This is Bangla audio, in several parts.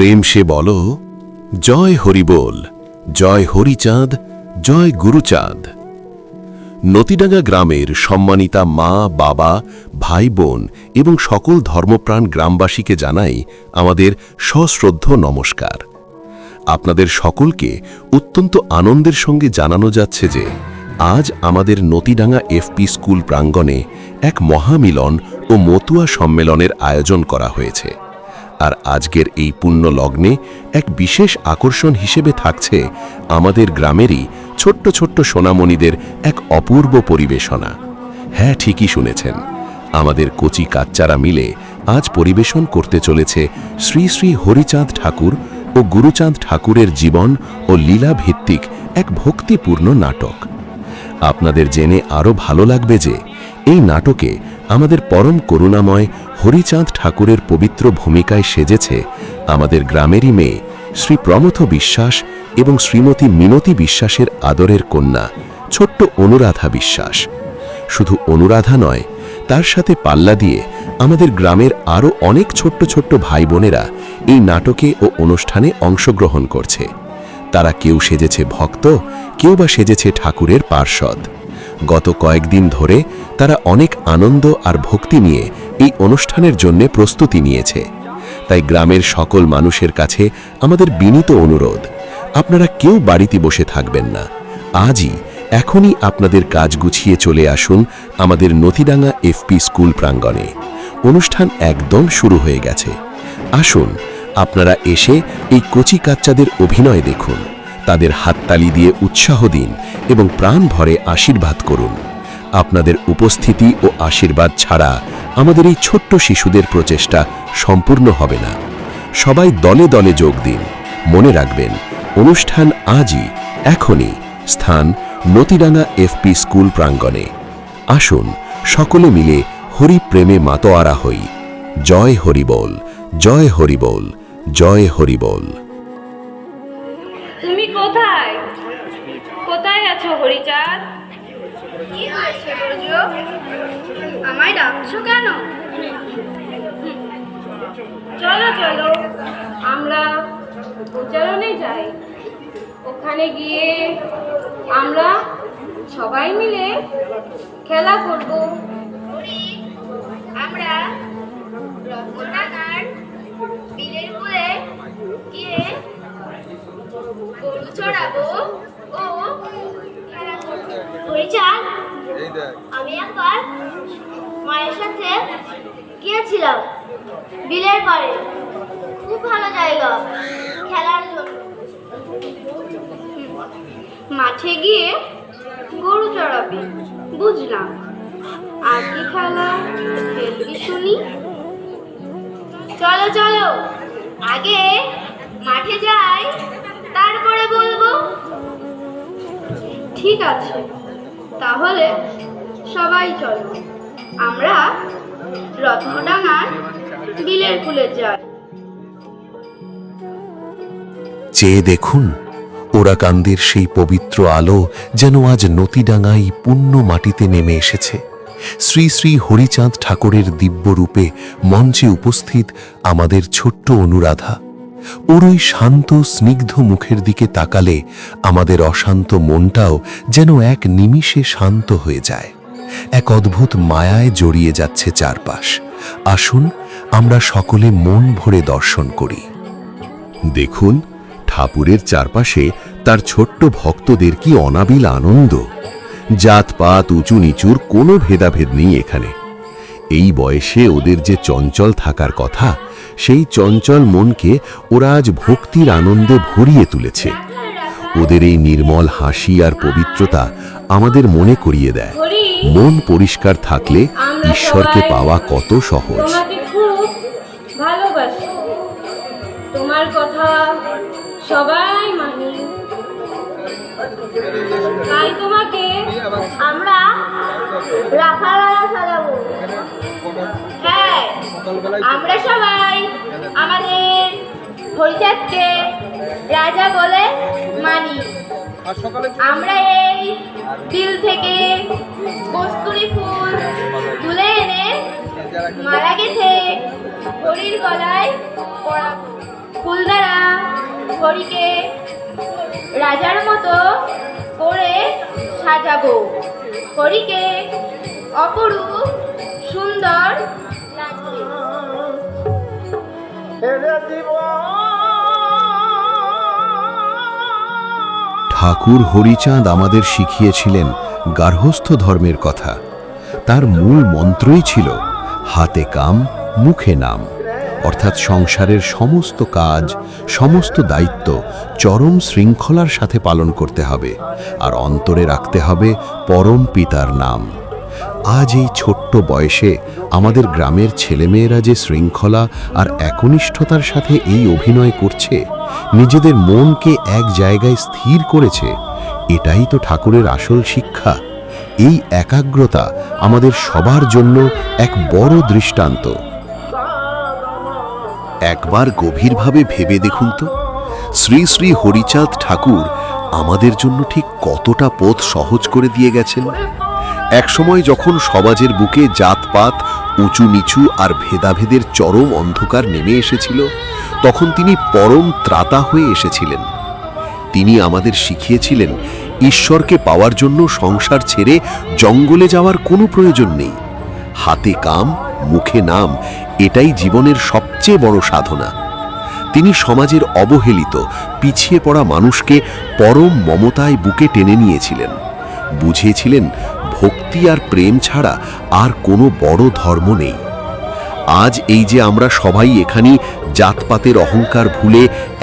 প্রেম সে বলো, জয় হরি বল, জয় হরিচাঁদ, জয় গুরুচাঁদ। নতিডাঙ্গা গ্রামের সম্মানিতা মা, বাবা, ভাই বোন এবং সকল ধর্মপ্রাণ গ্রামবাসীকে জানাই আমাদের সশ্রদ্ধ নমস্কার। আপনাদের সকলকে অত্যন্ত আনন্দের সঙ্গে জানানো যাচ্ছে যে আজ আমাদের নতিডাঙ্গা এফপি স্কুল প্রাঙ্গণে এক মহামিলন ও মতুয়া সম্মেলনের আয়োজন করা হয়েছে। আর আজকের এই পুণ্য লগ্নে এক বিশেষ আকর্ষণ হিসেবে থাকছে আমাদের গ্রামেরই ছোট্ট ছোট্ট সোনামণিদের এক অপূর্ব পরিবেশনা। হ্যাঁ, ঠিকই শুনেছেন, আমাদের কচি কাচ্চারা মিলে আজ পরিবেশন করতে চলেছে শ্রী শ্রী হরিচাঁদ ঠাকুর ও গুরুচাঁদ ঠাকুরের জীবন ও লীলা ভিত্তিক এক ভক্তিপূর্ণ নাটক। আপনাদের জেনে আরও ভালো লাগবে যে এই নাটকে আমাদের পরম করুণাময় হরিচাঁদ ঠাকুরের পবিত্র ভূমিকায় সেজেছে আমাদের গ্রামেরই মেয়ে শ্রী প্রমথ বিশ্বাস এবং শ্রীমতী মিনতি বিশ্বাসের আদরের কন্যা ছোট্ট অনুরাধা বিশ্বাস। শুধু অনুরাধা নয়, তার সাথে পাল্লা দিয়ে আমাদের গ্রামের আরও অনেক ছোট্ট ছোট্ট ভাই বোনেরা এই নাটকে ও অনুষ্ঠানে অংশগ্রহণ করছে। তারা কেউ সেজেছে ভক্ত, কেউ বা সেজেছে ঠাকুরের পার্ষদ। গত কয়েকদিন ধরে তারা অনেক আনন্দ আর ভক্তি নিয়ে এই অনুষ্ঠানের জন্য প্রস্তুতি নিয়েছে। তাই গ্রামের সকল মানুষের কাছে আমাদের বিনীত অনুরোধ, আপনারা কেউ বাড়িতে বসে থাকবেন না। আজই এখনই আপনাদের কাজ গুছিয়ে চলে আসুন আমাদের নতিডাঙ্গা এফপি স্কুল প্রাঙ্গণে। অনুষ্ঠান একদম শুরু হয়ে গেছে। আসুন আপনারা এসে এই কচি কাচ্চাদের অভিনয় দেখুন, তাদের হাততালি দিয়ে উৎসাহ দিন এবং প্রাণ ভরে আশীর্বাদ করুন। আপনাদের উপস্থিতি ও আশীর্বাদ ছাড়া আমাদের এই ছোট্ট শিশুদের প্রচেষ্টা সম্পূর্ণ হবে না। সবাই দলে দলে যোগ দিন। মনে রাখবেন, অনুষ্ঠান আজই, এখনই। স্থান নতিডাঙ্গা এফপি স্কুল প্রাঙ্গণে। আসুন সকলে মিলে হরি প্রেমে মাতোয়ারা হই। জয় হরি বল, জয় হরি বল, জয় হরি বল। তুমি কোথায় কোথায় আছো হরিচাঁদ? কি হয়েছে রোজু? আমায় ডাকছো কেন? চলো চলো আমরা উচ্চারণে যাই। ওখানে গিয়ে আমরা সবাই মিলে খেলা করব। আমরা রত্নডাঙ্গার বিলের কূলে গিয়ে গরু চড়াবো ও খেলা করবো। হরিচাঁদ, আমি একবার মায়ের সাথে গিয়েছিলাম বিলের পাড়ে। খুব ভালো জায়গা খেলার জন্য। মাঠে গিয়ে গরু চড়াবি, বুঝলাম। আর কি খেলা খেলবি শুনি? চলো চলো, আগে মাঠে যাই, তারপরে বলবো। ঠিক আছে, তাহলে সবাই চলো আমরা রত্নডাঙ্গার বিলের কূলে যাই। চেয়ে দেখুন, ওরাকান্দের সেই পবিত্র আলো যেন আজ নতিডাঙ্গায় পুণ্য মাটিতে নেমে এসেছে। শ্রী শ্রী হরিচাঁদ ঠাকুরের দিব্য রূপে মঞ্চে উপস্থিত আমাদের ছোট্ট অনুরাধা। ওর ওই শান্ত স্নিগ্ধ মুখের দিকে তাকালে আমাদের অশান্ত মনটাও যেন এক নিমিষে শান্ত হয়ে যায়। এক অদ্ভুত মায়ায় জড়িয়ে যাচ্ছে চারপাশ। আসুন আমরা সকলে মন ভরে দর্শন করি। দেখুন, ঠাকুরের চারপাশে তার ছোট্ট ভক্তদের কি অনাবিল আনন্দ। জাতপাত উঁচু নিচুর কোনো ভেদাভেদ নেই এখানে। এই বয়সে ওদের যে চঞ্চল থাকার কথা, সেই চঞ্চল মনকে ওরা আজ ভক্তির আনন্দে ভরিয়ে তুলেছে। ওদের এই নির্মল হাসি আর পবিত্রতা আমাদের মনে করিয়ে দেয়, মন পরিষ্কার থাকলে ঈশ্বরকে পাওয়া কত সহজ। তোমাকে খুব ভালোবাসি, তোমার কথা সবাই মানি। তাই তোমাকে আমরা রাখালরা সাজাবো। হ্যাঁ, আমরা সবাই আমাদের হরিচাঁদকে রাজা বলে মানি। আমরা এই বিল থেকে কস্তুরী ফুল তুলে এনে মালা গেঁথে হরির গলায় পরাবো। ফুলদানি হরিকে রাজার মতো করে সাজাবো। হরিকে অপরূপ সুন্দর লাগবে। ঠাকুর হরিচাঁদ আমাদের শিখিয়েছিলেন গার্হস্থ্য ধর্মের কথা। তার মূল মন্ত্রই ছিল হাতে কাম মুখে নাম, অর্থাৎ সংসারের সমস্ত কাজ, সমস্ত দায়িত্ব চরম শৃঙ্খলার সাথে পালন করতে হবে, আর অন্তরে রাখতে হবে পরম পিতার নাম। আজ এই ছোট্ট বয়সে আমাদের গ্রামের ছেলেমেয়েরা যে শৃঙ্খলা আর একনিষ্ঠতার সাথে এই অভিনয় করছে, নিজেদের মনকে এক জায়গায় স্থির করেছে, এটাই তো ঠাকুরের আসল শিক্ষা। এই একাগ্রতা আমাদের সবার জন্য এক বড় দৃষ্টান্ত। একবার গভীরভাবে ভেবে দেখুন তো, শ্রী শ্রী হরিচাঁদ ঠাকুর আমাদের জন্য ঠিক কতটা পথ সহজ করে দিয়ে গেছেন। একসময় যখন সমাজের বুকে জাতপাত, উঁচু নিচু আর ভেদাভেদের চরম অন্ধকার নেমে এসেছিল, তখন তিনি পরম ত্রাতা হয়ে এসেছিলেন। তিনি আমাদের শিখিয়েছিলেন ঈশ্বরকে পাওয়ার জন্য সংসার ছেড়ে জঙ্গলে যাওয়ার কোনো প্রয়োজন নেই। হাতে কাম মুখে নাম, এটাই জীবনের সবচেয়ে বড় সাধনা। তিনি সমাজের অবহেলিত, পিছিয়ে পড়া মানুষকে পরম মমতায় বুকে টেনে নিয়েছিলেন। বুঝিয়েছিলেন ভক্তি আর প্রেম ছাড়া আর কোনো বড় ধর্ম নেই। আজ এই যে আমরা সবাই এখানে জাতপাতের অহংকার ভুলে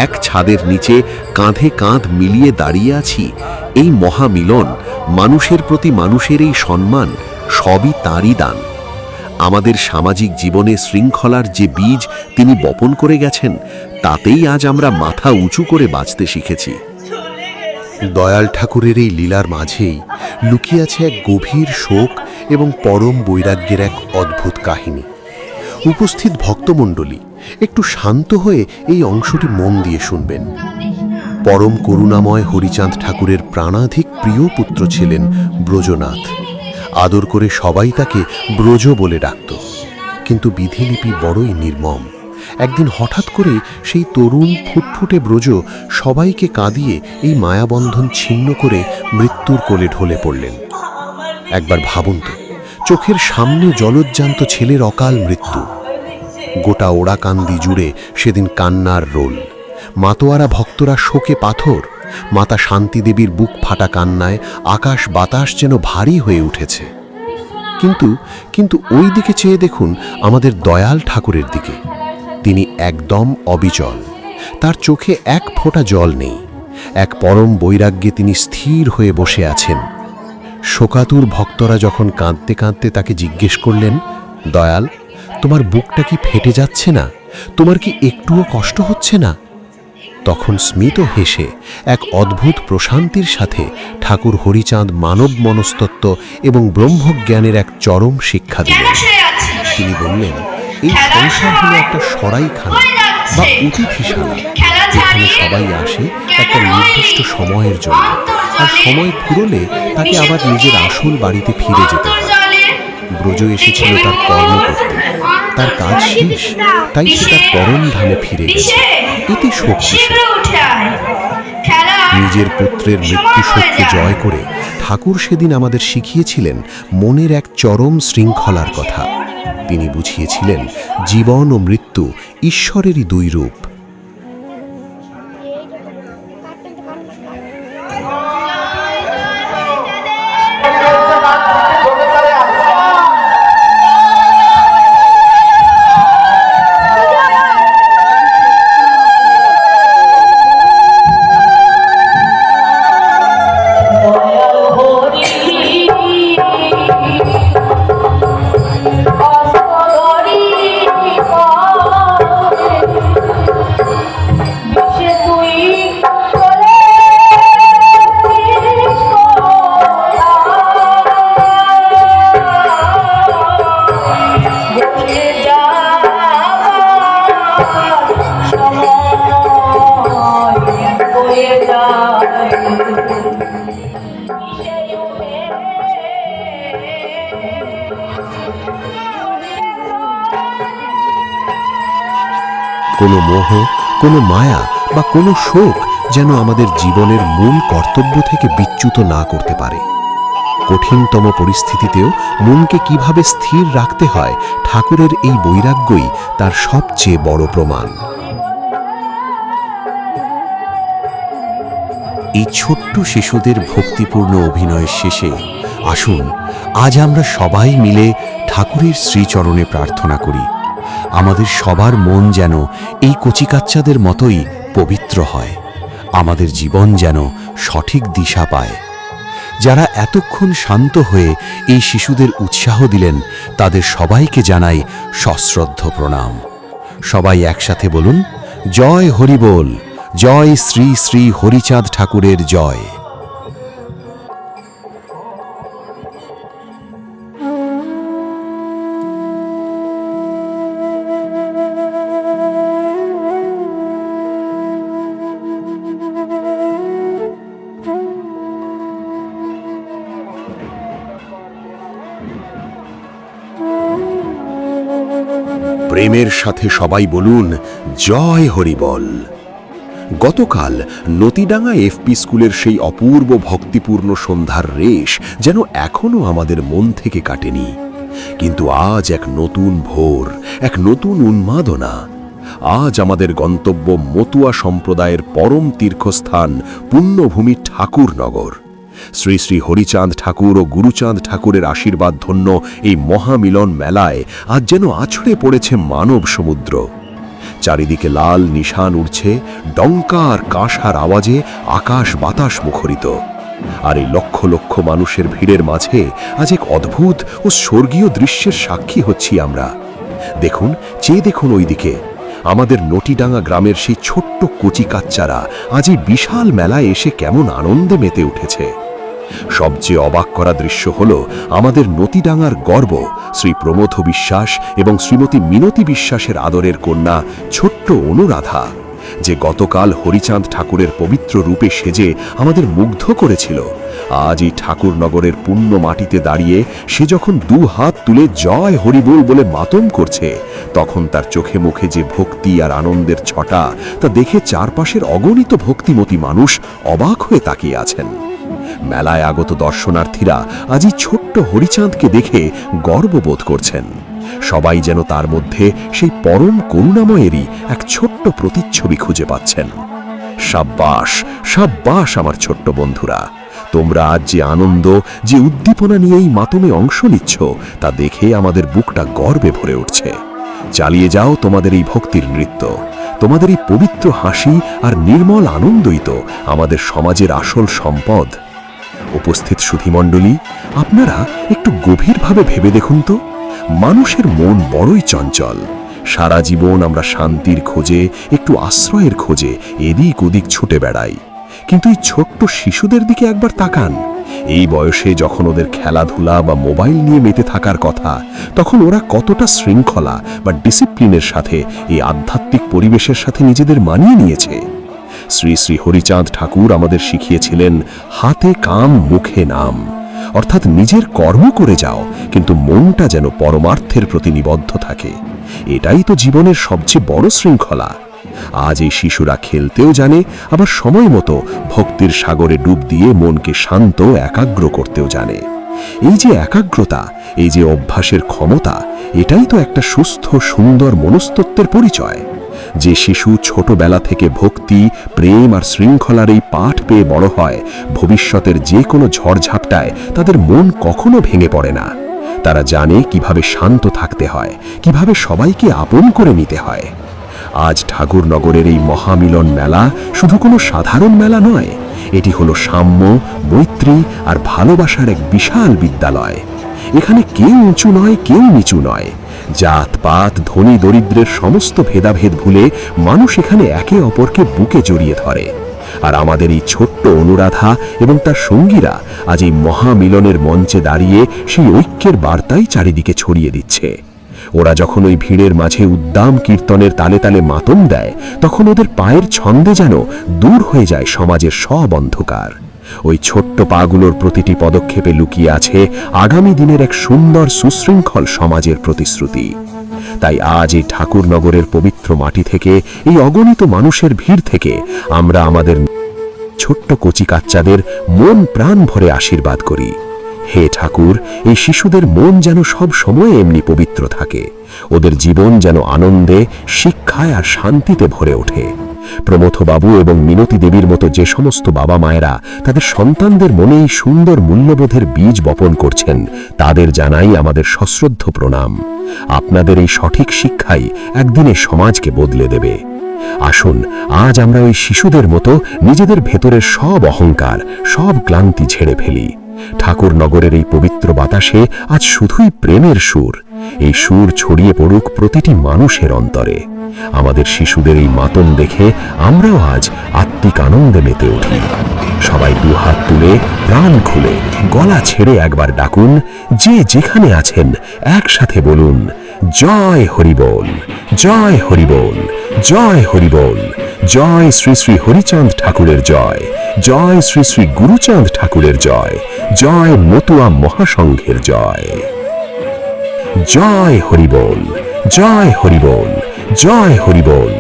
এক ছাদের নিচে কাঁধে কাঁধ মিলিয়ে দাঁড়িয়ে আছি, এই মহামিলন, মানুষের প্রতি মানুষের এই সম্মান, সবই তাঁরই দান। আমাদের সামাজিক জীবনে শৃঙ্খলার যে বীজ তিনি বপন করে গেছেন, তাতেই আজ আমরা মাথা উঁচু করে বাঁচতে শিখেছি। দয়াল ঠাকুরের এই লীলার মাঝেই লুকিয়ে আছে এক গভীর শোক এবং পরম বৈরাগ্যের এক অদ্ভুত কাহিনী। উপস্থিত ভক্তমণ্ডলী একটু শান্ত হয়ে এই অংশটি মন দিয়ে শুনবেন। পরম করুণাময় হরিচাঁদ ঠাকুরের প্রাণাধিক প্রিয় পুত্র ছিলেন ব্রজনাথ। আদর করে সবাই তাকে ব্রজ বলে ডাকত। কিন্তু বিধিলিপি বড়ই নির্মম। একদিন হঠাৎ করে সেই তরুণ ফুটফুটে ব্রজ সবাইকে কাঁদিয়ে এই মায়াবন্ধন ছিন্ন করে মৃত্যুর কোলে ঢলে পড়লেন। একবার ভাবুন তো, চোখের সামনে জলজ্জান্ত ছেলের অকাল মৃত্যু। গোটা ওড়াকান্দি জুড়ে সেদিন কান্নার রোল। মাতোয়ারা ভক্তরা শোকে পাথর। মাতা শান্তি দেবীর বুক ফাটা কান্নায় আকাশ বাতাস যেন ভারী হয়ে উঠেছে। কিন্তু ওই দিকে চেয়ে দেখুন আমাদের দয়াল ঠাকুরের দিকে। তিনি একদম অবিচল। তার চোখে এক ফোঁটা জল নেই। এক পরম বৈরাগ্যে তিনি স্থির হয়ে বসে আছেন। শোকাতুর ভক্তরা যখন কাঁদতে কাঁদতে তাকে জিজ্ঞেস করলেন, দয়াল, তোমার বুকটা কি ফেটে যাচ্ছে না? তোমার কি একটুও কষ্ট হচ্ছে না? তখন স্মিত হেসে এক অদ্ভুত প্রশান্তির সাথে ঠাকুর হরিচাঁদ মানব মনস্তত্ত্ব এবং ব্রহ্মজ্ঞানের এক চরম শিক্ষা দিলেন। তিনি বললেন, এই সংসার হলো একটা সরাইখানা বা অতিথিশালা। এখানে সবাই আসে একটা নির্দিষ্ট সময়ের জন্য, আর সময় ফুরলে তাকে আবার নিজের আসল বাড়িতে ফিরে যেতে হয়। ব্রজ এসেছিল তার কর্ম করতে, তার কাজ শেষ, তাই সে তার পরম ধামে ফিরে গেছে। এতে শোক কিসের? নিজের পুত্রের মৃত্যু শোককে জয় করে ঠাকুর সেদিন আমাদের শিখিয়েছিলেন মনের এক চরম শৃঙ্খলার কথা। তিনি বুঝিয়েছিলেন জীবন ও মৃত্যু ঈশ্বরেরই দুই রূপ। কোনো মোহ, কোনো মায়া বা কোনো শোক যেন আমাদের জীবনের মূল কর্তব্য থেকে বিচ্যুত না করতে পারে। কঠিনতম পরিস্থিতিতেও মনকে কিভাবে স্থির রাখতে হয়, ঠাকুরের এই বৈরাগ্যই তার সবচেয়ে বড় প্রমাণ। এই ছোট্ট শিশুদের ভক্তিপূর্ণ অভিনয়ের শেষে আসুন আজ আমরা সবাই মিলে ঠাকুরের শ্রীচরণে প্রার্থনা করি, আমাদের সবার মন যেন এই কচিকাচ্চাদের মতোই পবিত্র হয়, আমাদের জীবন যেন সঠিক দিশা পায়। যারা এতক্ষণ শান্ত হয়ে এই শিশুদের উৎসাহ দিলেন, তাদের সবাইকে জানাই সশ্রদ্ধ প্রণাম। সবাই একসাথে বলুন, জয় হরিবোল, জয় শ্রী শ্রী হরিচাঁদ ঠাকুরের জয়। প্রেমের সাথে সবাই বলুন, জয় হরিবল। গতকাল নতিডাঙ্গা এফপি স্কুলের সেই অপূর্ব ভক্তিপূর্ণ সন্ধ্যার রেশ যেন এখনো আমাদের মন থেকে কাটেনি। কিন্তু আজ এক নতুন ভোর, এক নতুন উন্মাদনা। আজ আমাদের গন্তব্য মতুয়া সম্প্রদায়ের পরম তীর্থস্থান পুণ্যভূমি ঠাকুরনগর। শ্রী শ্রী হরিচাঁদ ঠাকুর ও গুরুচাঁদ ঠাকুরের আশীর্বাদ ধন্য এই মহামিলন মেলায় আজ যেন আছড়ে পড়েছে মানব সমুদ্র। চারিদিকে লাল নিশান উঠছে, ডঙ্কা আর কাঁসার আওয়াজে আকাশ বাতাস মুখরিত। আর এই লক্ষ লক্ষ মানুষের ভিড়ের মাঝে আজ এক অদ্ভুত ও স্বর্গীয় দৃশ্যের সাক্ষী হচ্ছি আমরা। দেখুন, চেয়ে দেখুন ওইদিকে, আমাদের নটিডাঙ্গা গ্রামের সেই ছোট্ট কচি কাচ্চারা আজ এই বিশাল মেলায় এসে কেমন আনন্দে মেতে উঠেছে। সবচেয়ে অবাক করা দৃশ্য হল আমাদের নতিডাঙ্গার গর্ব শ্রী প্রমথ বিশ্বাস এবং শ্রীমতী মিনতি বিশ্বাসের আদরের কন্যা ছোট্ট অনুরাধা, যে গতকাল হরিচাঁদ ঠাকুরের পবিত্র রূপে সেজে আমাদের মুগ্ধ করেছিল। আজ এই ঠাকুরনগরের পুণ্য মাটিতে দাঁড়িয়ে সে যখন দু হাত তুলে জয় হরিবোল বলে মাতম করছে, তখন তার চোখে মুখে যে ভক্তি আর আনন্দের ছটা, তা দেখে চারপাশের অগণিত ভক্তিমতী মানুষ অবাক হয়ে তাকিয়ে আছেন। মেলায় আগত দর্শনার্থীরা আজ এই ছোট্ট হরিচাঁদকে দেখে গর্ববোধ করছেন। সবাই যেন তার মধ্যে সেই পরম করুণাময়েরই এক ছোট্ট প্রতিচ্ছবি খুঁজে পাচ্ছেন। সাব্বাস, সাব্বাস আমার ছোট্ট বন্ধুরা, তোমরা আজ যে আনন্দ, যে উদ্দীপনা নিয়ে এই মাতমে অংশ নিচ্ছ, তা দেখে আমাদের বুকটা গর্বে ভরে উঠছে। চালিয়ে যাও তোমাদের এই ভক্তির নৃত্য। তোমাদের এই পবিত্র হাসি আর নির্মল আনন্দই তো আমাদের সমাজের আসল সম্পদ। উপস্থিত সুধীমণ্ডলী, আপনারা একটু গভীরভাবে ভেবে দেখুন তো, মানুষের মন বড়ই চঞ্চল। সারা জীবন আমরা শান্তির খোঁজে, একটু আশ্রয়ের খোঁজে এদিক ওদিক ছুটে বেড়াই। কিন্তু এই ছোট্ট শিশুদের দিকে একবার তাকান। এই বয়সে যখন ওদের খেলাধুলা বা মোবাইল নিয়ে মেতে থাকার কথা, তখন ওরা কতটা শৃঙ্খলা বা ডিসিপ্লিনের সাথে এই আধ্যাত্মিক পরিবেশের সাথে নিজেদের মানিয়ে নিয়েছে। শ্রী শ্রী হরিচাঁদ ঠাকুর আমাদের শিখিয়েছিলেন, হাতে কাম মুখে নাম, অর্থাৎ নিজের কর্ম করে যাও, কিন্তু মনটা যেন পরমার্থের প্রতি নিবদ্ধ থাকে। এটাই তো জীবনের সবচেয়ে বড় শৃঙ্খলা। আজ এই শিশুরা খেলতেও জানে, আবার সময় মতো ভক্তির সাগরে ডুব দিয়ে মনকে শান্ত একাগ্র করতেও জানে। এই যে একাগ্রতা, এই যে অভ্যাসের ক্ষমতা, এটাই তো একটা সুস্থ সুন্দর মনস্তত্ত্বের পরিচয়। যে শিশু ছোটবেলা থেকে ভক্তি, প্রেম আর শৃঙ্খলার এই পাঠ পেয়ে বড় হয়, ভবিষ্যতের যে কোনো ঝড়ঝাপটায় তাদের মন কখনো ভেঙে পড়ে না। তারা জানে কিভাবে শান্ত থাকতে হয়, কিভাবে সবাইকে আপন করে নিতে হয়। আজ ঠাকুরনগরের এই মহামিলন মেলা শুধু কোনো সাধারণ মেলা নয়, এটি হলো সাম্য, মৈত্রী আর ভালোবাসার এক বিশাল বিদ্যালয়। এখানে কেউ উঁচু নয়, কেউ নিচু নয়। জাত পাত, ধনী দরিদ্রের সমস্ত ভেদাভেদ ভুলে মানুষ এখানে একে অপরকে বুকে জড়িয়ে ধরে। আর আমাদের এই ছোট্ট অনুরাধা এবং তার সঙ্গীরা আজ এই মহামিলনের মঞ্চে দাঁড়িয়ে সেই ঐক্যের বার্তাই চারিদিকে ছড়িয়ে দিচ্ছে। ওরা যখন ওই ভিড়ের মাঝে উদ্দাম কীর্তনের তালে তালে মাতম দেয়, তখন ওদের পায়ের ছন্দে যেন দূর হয়ে যায় সমাজের সব অন্ধকার। ওই ছোট্ট পাগুলোর প্রতিটি পদক্ষেপে লুকিয়ে আছে আগামী দিনের এক সুন্দর সুশৃঙ্খল সমাজের প্রতিশ্রুতি। তাই আজ এই ঠাকুরনগরের পবিত্র মাটি থেকে, এই অগণিত মানুষের ভিড় থেকে আমরা আমাদের ছোট্ট কচি কাচ্চাদের মন প্রাণ ভরে আশীর্বাদ করি। হে ঠাকুর, এই শিশুদের মন যেন সব সময় এমনি পবিত্র থাকে, ওদের জীবন যেন আনন্দে, শিক্ষায় আর শান্তিতে ভরে ওঠে। প্রমথবাবু এবং মিনতি দেবীর মতো যে সমস্ত বাবা মায়েরা তাদের সন্তানদের মনে এই সুন্দর মূল্যবোধের বীজ বপন করছেন, তাদের জানাই আমাদের সশ্রদ্ধ প্রণাম। আপনাদের এই সঠিক শিক্ষাই একদিনে সমাজকে বদলে দেবে। আসুন আজ আমরা ওই শিশুদের মতো নিজেদের ভেতরের সব অহংকার, সব ক্লান্তি ঝেড়ে ফেলি। ঠাকুরনগরের এই পবিত্র বাতাসে আজ শুধুই প্রেমের সুর। এই সুর ছড়িয়ে পড়ুক প্রতিটি মানুষের অন্তরে। আমাদের শিশুদের এই মাতম দেখে আমরাও আজ আত্মিক আনন্দে মেতে উঠি। সবাই দুহাত তুলে, প্রাণ খুলে, গলা ছেড়ে একবার ডাকুন, যে যেখানে আছেন একসাথে বলুন, জয় হরিবোল, জয় হরিবোল, জয় হরিবোল, জয় শ্রী শ্রী হরিচাঁদ ঠাকুরের জয়, জয় শ্রী শ্রী গুরুচাঁদ ঠাকুরের জয়, জয় মতুয়া মহাসংঘের জয়। জয় হরিবোল, জয় হরিবোল, জয় হরিবোল,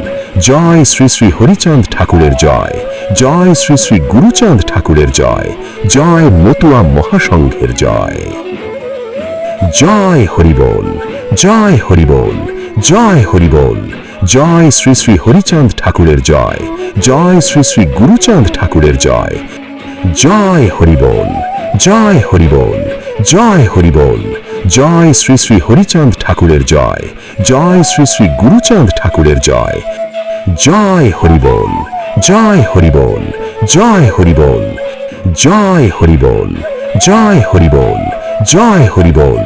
জয় শ্রী শ্রী হরিচাঁদ ঠাকুরের জয়, জয় শ্রী শ্রী গুরুচাঁদ ঠাকুরের জয়, জয় মতুয়া মহাসংঘের জয়। জয় হরিবোল, জয় হরিবোল, জয় হরিবোল, জয় শ্রী শ্রী হরিচাঁদ ঠাকুরের জয়, জয় শ্রী শ্রী গুরুচাঁদ ঠাকুরের জয়। জয় হরিবোল, জয় হরিবোল, জয় হরিবোল, জয় শ্রী শ্রী হরিচাঁদ ঠাকুরের জয়, জয় শ্রী শ্রী গুরুচাঁদ ঠাকুরের জয়। জয় হরিবোল, জয় হরিবোল, জয় হরিবোল, জয় হরিবোল, জয় হরিবোল, জয় হরিবোল।